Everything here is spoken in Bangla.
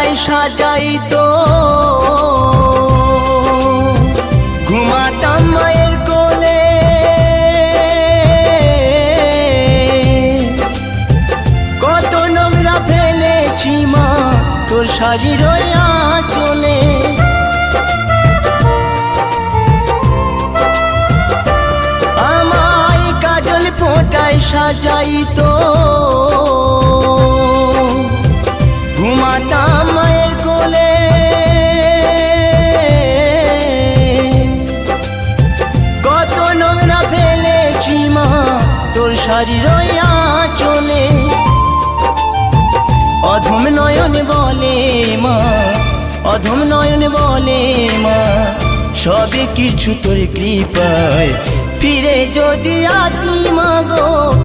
ফোঁটায় সাজাইতো ঘুমাতাম মায়ের কোলে। কত নোংরা ফেলেছি মা তোর শাড়ির আঁচলে। আমায় কাজল ফোঁটায় সাজাইতো ঘুমাতাম মায়ের কোলে। কত নোংরা ফেলেছি মা তোর শাড়ির আঁচলে। অধম নয়ন বলে মা, অধম নয়ন বলে মা, সবে কিছু তোর কৃপায় ফিরে যদি আসি মা গো।